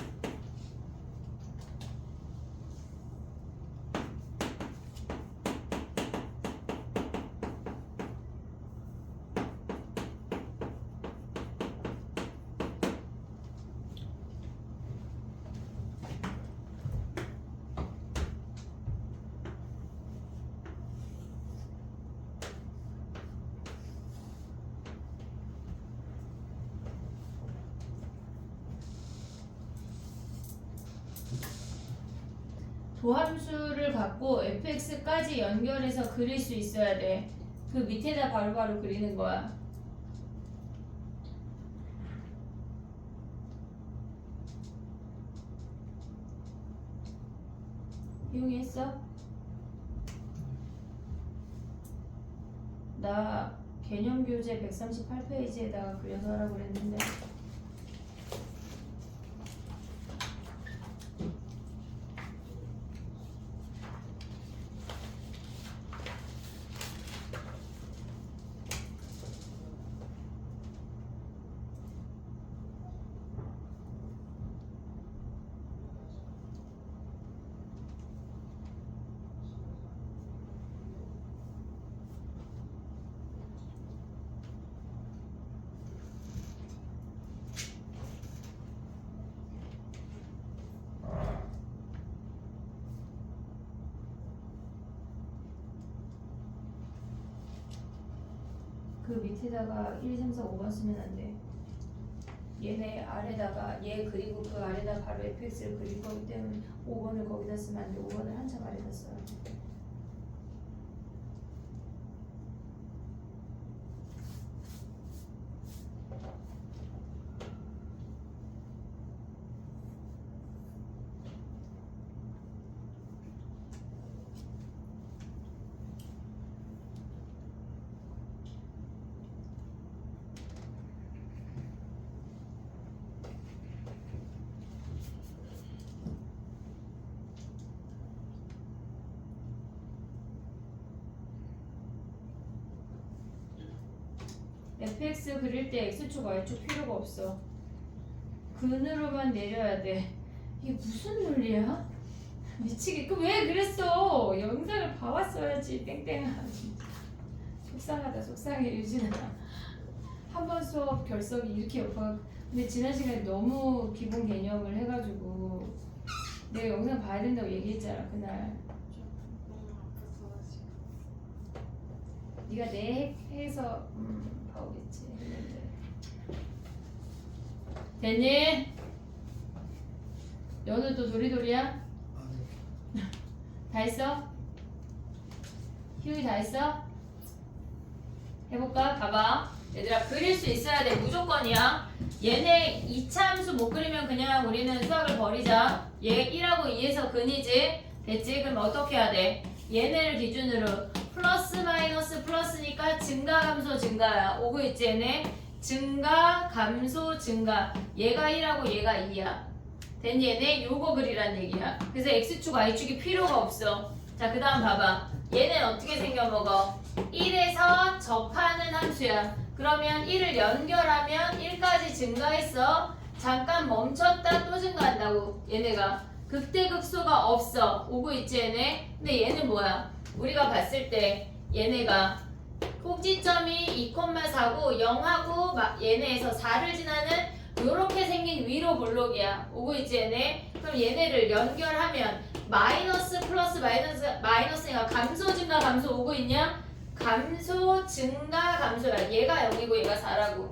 도함수를 갖고 fx까지 연결해서 그릴 수 있어야 돼. 그 밑에다 바로바로 그리는 거야. 이용했어? 나 개념 교재 138페이지에다가 그려서 하라고 그랬는데 그 밑에다가 1, 2, 3, 4, 5번 쓰면 안 돼. 얘네 아래다가 얘 그리고 그 아래다 바로 fx를 그릴 거기 때문에 5번을 거기다 쓰면 안 돼. 5번을 한참 아래다 써야 돼. fx 그릴 때 x축 y축 필요가 없어. 근으로만 내려야 돼. 이게 무슨 논리야? 미치겠. 왜 그랬어? 영상을 봐왔어야지. 땡땡아. 진짜. 속상하다. 속상해 유진아. 한 번 수업 결석이 이렇게 여파. 근데 지난 시간에 너무 기본 개념을 해가지고 내가 영상 봐야 된다고 얘기했잖아 그날. 너무 아파서 지금. 네가 내 해서 봐오겠지 했는데. 됐니? 너는 또 도리도리야? 아니 다 했어? 휴이 다 했어? 해볼까? 봐봐 얘들아 그릴 수 있어야 돼 무조건이야. 얘네 2차 함수 못 그리면 그냥 우리는 수학을 버리자. 얘 1하고 2에서 근이지? 됐지? 그럼 어떻게 해야 돼? 얘네를 기준으로 플러스 마이너스 플러스니까 증가 감소 증가야. 오고 있지 얘네? 증가 감소 증가. 얘가 1하고 얘가 2야. 됐니 얘네? 요거 그리란 얘기야. 그래서 x축 y축이 필요가 없어. 자 그 다음 봐봐. 얘는 어떻게 생겨먹어? 1에서 접하는 함수야. 그러면 1을 연결하면 1까지 증가했어. 잠깐 멈췄다 또 증가한다고. 얘네가 극대극소가 없어. 오고 있지 얘네? 근데 얘는 뭐야? 우리가 봤을 때 얘네가 꼭지점이 2,4고 0하고 얘네에서 4를 지나는 요렇게 생긴 위로 볼록이야. 오고 있지 얘네? 그럼 얘네를 연결하면 마이너스 플러스 마이너스니까 감소 증가 감소 오고 있냐? 감소 증가 감소야. 얘가 0이고 얘가 4라고.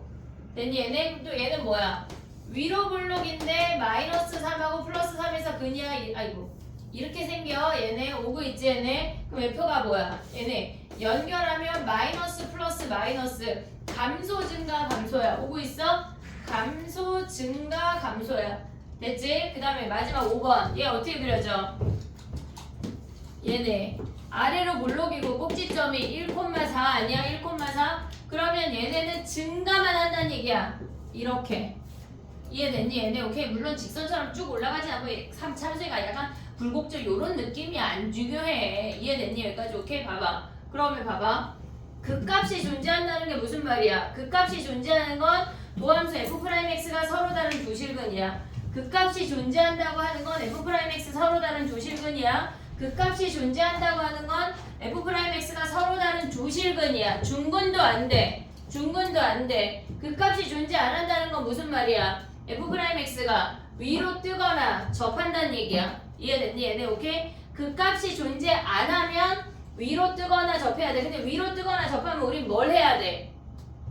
됐니 얘네? 또 얘는 뭐야? 위로 볼록인데 마이너스 3하고 플러스 3에서 근이야. 아이고 이렇게 생겨 얘네. 오고 있지 얘네? 그럼 F가 뭐야? 얘네 연결하면 마이너스 플러스 마이너스 감소 증가 감소야. 오고 있어? 감소 증가 감소야. 됐지? 그 다음에 마지막 5번 얘 어떻게 그려져? 얘네 아래로 볼록이고 꼭지점이 1,4 아니야? 1,4 그러면 얘네는 증가만 한다는 얘기야. 이렇게 이해됐니 얘네? 오케이 물론 직선처럼 쭉 올라가지 않고 참수가 약간 굴곡절 요런 느낌이 안 중요해. 이해됐니 여기까지? 오케이 봐봐. 그러면 봐봐 극값이 존재한다는 게 무슨 말이야? 극값이 존재하는 건 도함수 f'x가 서로 다른 조실근이야. 극값이 존재한다고 하는 건 f'x 서로 다른 조실근이야. 극값이 존재한다고 하는 건 f'x가 서로 다른 조실근이야. 중근도 안 돼. 중근도 안 돼. 극값이 존재 안 한다는 건 무슨 말이야? f'x가 위로 뜨거나 접한다는 얘기야. 이해됐니 얘네? 오케이? 극값이 존재 안 하면 위로 뜨거나 접해야 돼. 근데 위로 뜨거나 접하면 우린 뭘 해야 돼?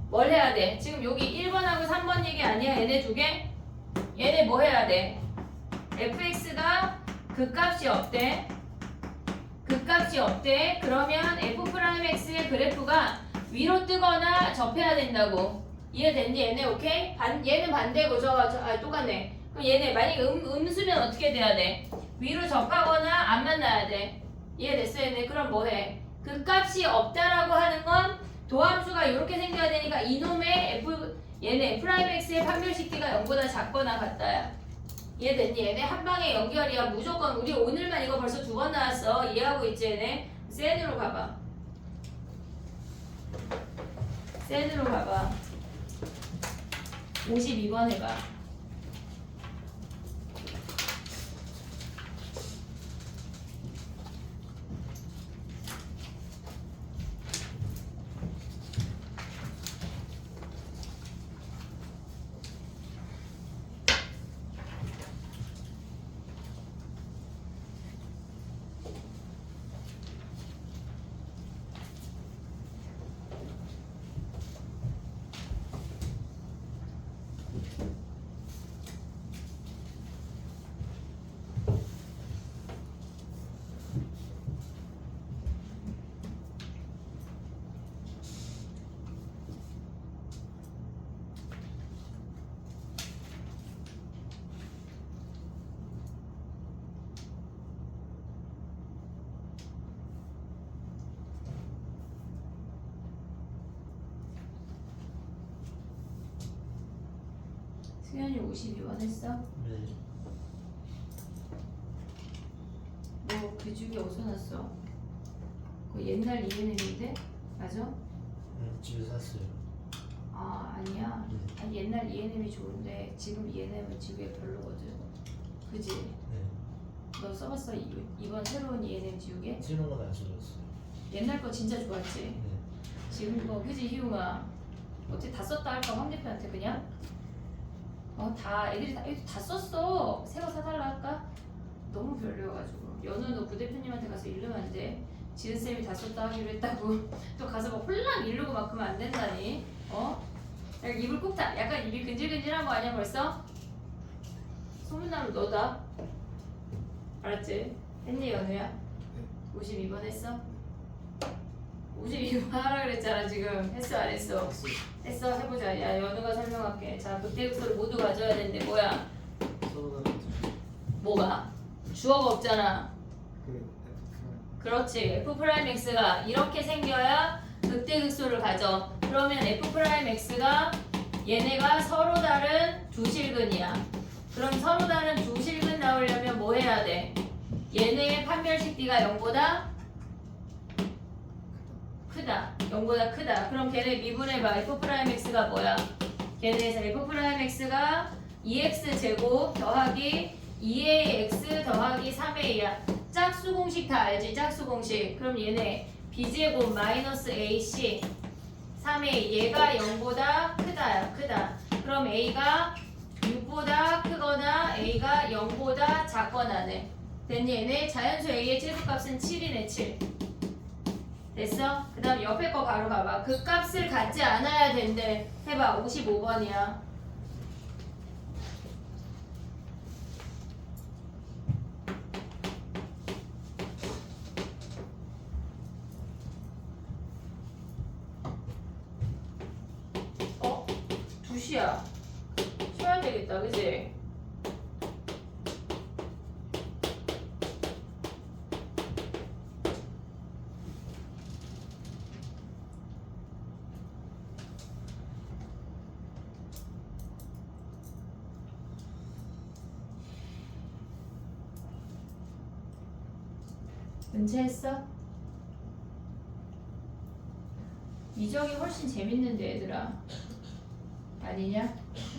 뭘 해야 돼? 지금 여기 1번하고 3번 얘기 아니야? 얘네 두 개? 얘네 뭐 해야 돼? fx가 극값이 없대. 극값이 없대. 그러면 f'x의 그래프가 위로 뜨거나 접해야 된다고. 이해됐니 얘네? 오케이? 얘는 반대고 똑같네. 그럼 얘네 만약에 음수면 어떻게 돼야 돼? 위로 접하거나 안 만나야 돼. 이해됐어 얘네? 그럼 뭐해? 극값이 없다라고 하는 건 도함수가 이렇게 생겨야 되니까 이놈의 얘네 f'x의 판별식기가 0보다 작거나 같다야. 이해됐니 얘네? 한 방에 연결이야. 무조건. 우리 오늘만 이거 벌써 2번 나왔어. 이해하고 있지 얘네? 센으로 가봐. 센으로 가봐. 52번 해봐. 수현이 52번 했어? 네. 너 그 중에 어디서 났어? 그 옛날 이해냈는데? 맞아? 집에 샀어요. 아 아 아니야. 네. 아니, 옛날 ENM이 좋은데 지금 ENM은 지우개 별로거든. 그지? 네. 너 써봤어? 이번 새로운 ENM 지우개? 쓰는 건 안 써졌어요. 옛날 거 진짜 좋았지? 네. 지금 거 그지 희웅아? 어떻게 다 썼다 할까 황 대표한테 그냥? 다 애들이 다 썼어. 새 거 사달라 할까? 너무 별로여가지고 연우는 부 대표님한테 가서 이르면 안 돼. 지은쌤이 다 썼다 하기로 했다고 또 가서 막 홀랑 이르고 막 그러면 안 된다니. 약간 입을 꾹 다 약간 입이 근질근질한 거 아니야 벌써? 소문나면 너다. 알았지? 했니 연우야? 52번 했어? 52번 하라 그랬잖아 지금. 했어 안 했어? 했어. 해보자. 야 연우가 설명할게. 자 극대극소를 모두 가져야 되는데 뭐야? 서로 뭐가? 주어가 없잖아. 그 F 그렇지. F'X가 이렇게 생겨야 극대극소를 가져. 그러면 F'X가 얘네가 서로 다른 두 실근이야. 그럼 서로 다른 두 실근 나오려면 뭐 해야 돼? 얘네의 판별식 D가 0보다 크다. 0보다 크다. 그럼 걔네 미분해봐. F'X가 뭐야? 걔네에서 F'X가 2X제곱 더하기 2ax 더하기 3a야. 짝수 공식 다 알지? 짝수 공식. 그럼 얘네 b제곱 마이너스 ac 3a 얘가 0보다 크다야. 크다. 그럼 a가 6보다 크거나 a가 0보다 작거나네. 됐니? 얘네 자연수 a의 최소값은 7이네. 7. 됐어? 그 다음 옆에 거 바로 가봐. 그 값을 갖지 않아야 된대. 해봐. 55번이야. 어? 2시야. 쉬어야 되겠다. 그치? 은채했어? 이정이 훨씬 재밌는데 얘들아. 아니냐?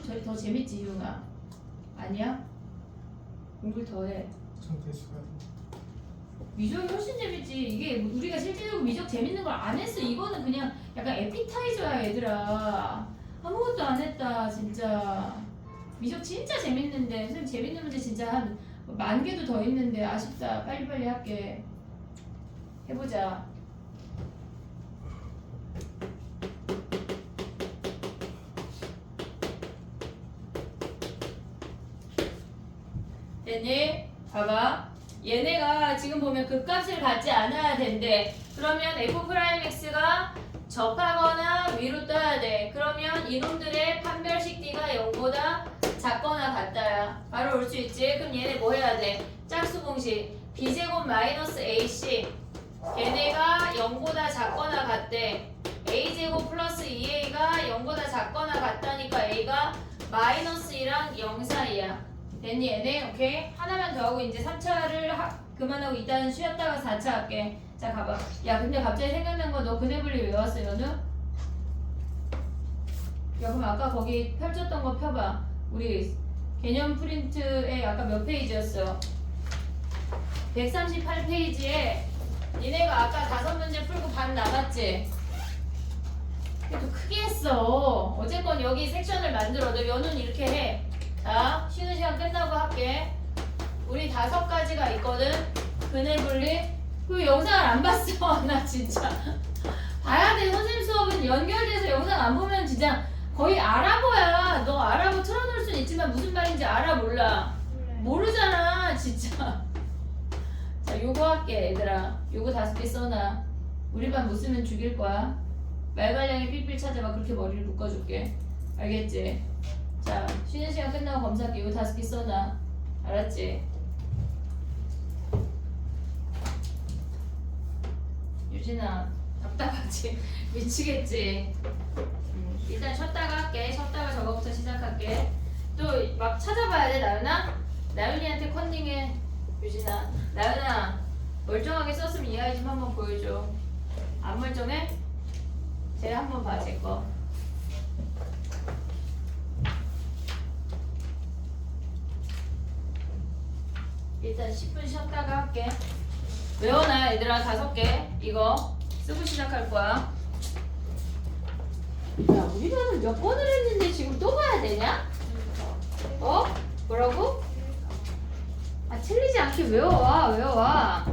저기 더 재밌지 희웅아? 아니야? 공부를 더 해. 전 대수가 미적이 훨씬 재밌지. 이게 우리가 실제적으로 미적 재밌는 걸 안 했어. 이거는 그냥 약간 에피타이저야 얘들아. 아무것도 안 했다 진짜. 미적 진짜 재밌는데 선생님 재밌는 문제 진짜 한 10,000개도 더 있는데 아쉽다. 빨리빨리 할게. 해보자. 됐니? 봐봐. 얘네가 지금 보면 그 값을 갖지 않아야 된대. 그러면 F'X가 접하거나 위로 떠야 돼. 그러면 이놈들의 판별식 D가 0보다 작거나 같다야. 바로 올 수 있지? 그럼 얘네 뭐 해야 돼? 짝수 공식 B제곱 마이너스 AC 얘네가 0보다 작거나 같대. A제곱 플러스 2A가 0보다 작거나 같다니까 A가 마이너스 2랑 0 사이야. 됐니 얘네? 오케이? 하나만 더 하고 이제 3차를 그만하고 일단 쉬었다가 4차 할게. 자 가봐. 야 근데 갑자기 생각난 거 너 근해 분리 외웠어 연우? 야 그럼 아까 거기 펼쳤던 거 펴봐. 우리 개념 프린트에 아까 몇 페이지였어? 138페이지에 니네가 아까 5문제 풀고 반 남았지? 그래도 크게 했어. 어쨌건 여기 섹션을 만들어. 너 연우는 이렇게 해. 자, 쉬는 시간 끝나고 할게. 우리 5가지가 있거든. 근해 분리. 그 영상을 안 봤어. 나 진짜. 봐야 돼. 선생님 수업은 연결돼서 영상 안 보면 진짜 거의 알아보야. 너 알아보 틀어놓을 순 있지만 무슨 말인지 알아 몰라. 모르잖아. 진짜. 자, 요거 할게 얘들아. 요거 5개 써놔. 우리 반 못 쓰면 죽일 거야. 말괄량의 삐삐 찾아봐. 그렇게 머리를 묶어줄게. 알겠지? 자, 쉬는 시간 끝나고 검사할게. 이거 5개 써놔. 알았지? 유진아, 답답하지? 미치겠지? 일단 쉬었다가 할게. 쉬었다가 저거부터 시작할게. 또 막 찾아봐야 돼, 나연아? 나연이한테 컨닝해. 유진아. 나연아, 멀쩡하게 썼으면 이해하기 좀 한번 보여줘. 안 멀쩡해? 쟤 한번 봐, 쟤 거. 일단 10분 쉬었다가 할게. 외워놔 얘들아 5개. 이거 쓰고 시작할 거야. 야 우리는 몇 번을 했는데 지금 또 가야 되냐? 어? 뭐라고? 아 틀리지 않게 외워와.